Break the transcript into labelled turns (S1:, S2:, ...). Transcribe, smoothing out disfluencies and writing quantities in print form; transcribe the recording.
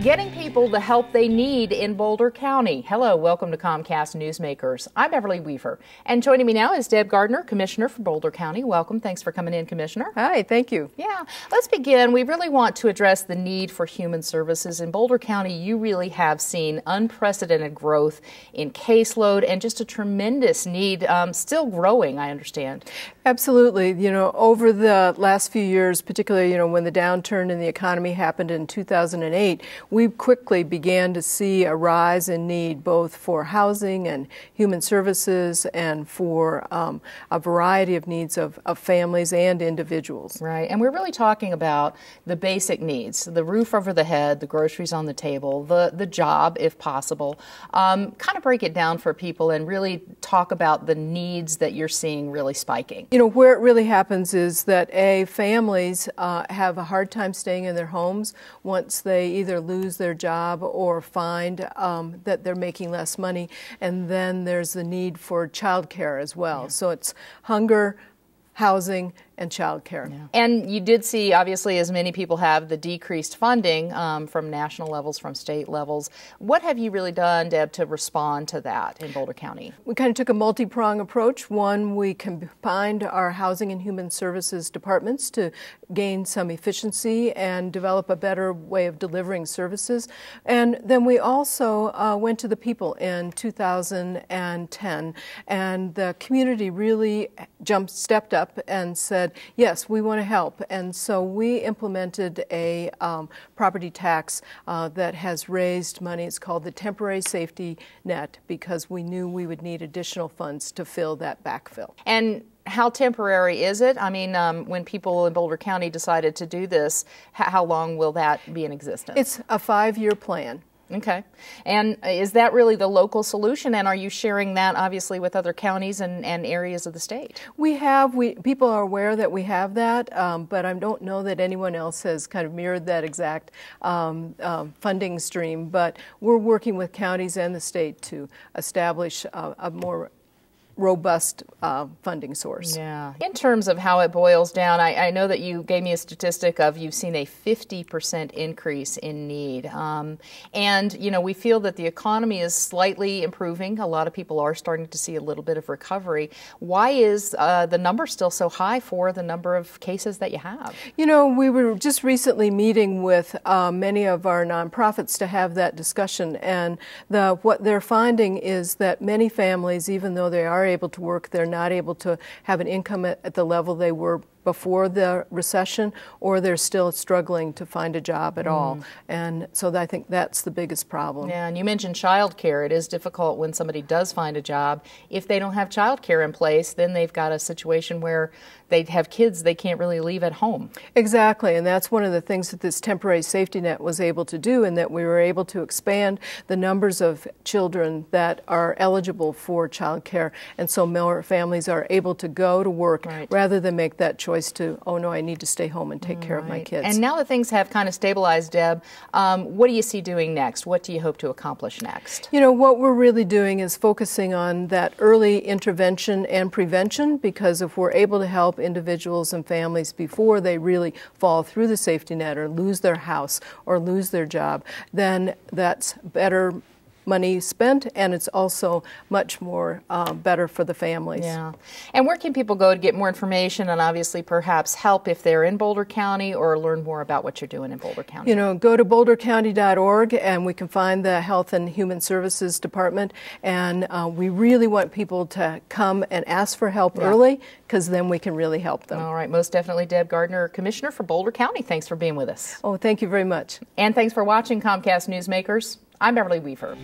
S1: getting people the help they need in Boulder County. Hello, welcome to Comcast Newsmakers. I'm Beverly Weaver, and joining me now is Deb Gardner, Commissioner for Boulder County. Welcome. Thanks for coming in, Commissioner.
S2: Hi, thank you.
S1: Yeah, let's begin. We really want to address the need for human services. In Boulder County, you really have seen unprecedented growth in caseload and just a tremendous need, still growing, I understand.
S2: Absolutely. You know, over the last few years, particularly, when the downturn in the economy happened in 2008, we quickly began to see a rise in need both for housing and human services and for a variety of needs of families and individuals.
S1: Right. And we're really talking about the basic needs, the roof over the head, the groceries on the table, the job, if possible. Kind of break it down for people and really talk about the needs that you're seeing really spiking.
S2: Where it really happens is that families have a hard time staying in their homes once they either lose their job or find that they're making less money, and then there's the need for childcare as well. Yeah. So it's hunger, housing, and childcare.
S1: Yeah. And you did see, obviously, as many people have, the decreased funding from national levels, from state levels. What have you really done, Deb, to respond to that in Boulder County?
S2: We kind of took a multi-pronged approach. One, we combined our housing and human services departments to gain some efficiency and develop a better way of delivering services. And then we also went to the people in 2010, and the community really stepped up and said, yes, we want to help. And so we implemented a property tax that has raised money. It's called the Temporary Safety Net, because we knew we would need additional funds to fill that backfill.
S1: And how temporary is it? I mean, when people in Boulder County decided to do this, how long will that be in existence?
S2: It's a 5-year plan.
S1: Okay. And is that really the local solution? And are you sharing that, obviously, with other counties and areas of the state?
S2: People are aware that we have that, but I don't know that anyone else has kind of mirrored that exact funding stream. But we're working with counties and the state to establish a more robust funding source.
S1: Yeah. In terms of how it boils down, I know that you gave me a statistic of you've seen a 50% increase in need. And, we feel that the economy is slightly improving. A lot of people are starting to see a little bit of recovery. Why is the number still so high for the number of cases that you have?
S2: We were just recently meeting with many of our nonprofits to have that discussion. And what they're finding is that many families, even though they are able to work, they're not able to have an income at the level they were before the recession, or they're still struggling to find a job at all. And so I think that's the biggest problem.
S1: Yeah, and you mentioned child care. It is difficult when somebody does find a job. If they don't have child care in place, then they've got a situation where they have kids they can't really leave at home.
S2: Exactly, and that's one of the things that this temporary safety net was able to do, in that we were able to expand the numbers of children that are eligible for child care, and so more families are able to go to work rather than make that choice to, oh no, I need to stay home and take care of my kids.
S1: And now that things have kind of stabilized, Deb, what do you see doing next? What do you hope to accomplish next?
S2: What we're really doing is focusing on that early intervention and prevention, because if we're able to help individuals and families before they really fall through the safety net or lose their house or lose their job, then that's better money spent, and it's also much more better for the families.
S1: Yeah. And where can people go to get more information and obviously perhaps help if they're in Boulder County, or learn more about what you're doing in Boulder County?
S2: Go to bouldercounty.org, and we can find the Health and Human Services Department, and we really want people to come and ask for help early, because then we can really help them.
S1: All right. Most definitely. Deb Gardner, Commissioner for Boulder County. Thanks for being with us.
S2: Oh, thank you very much.
S1: And thanks for watching Comcast Newsmakers. I'm Beverly Weaver.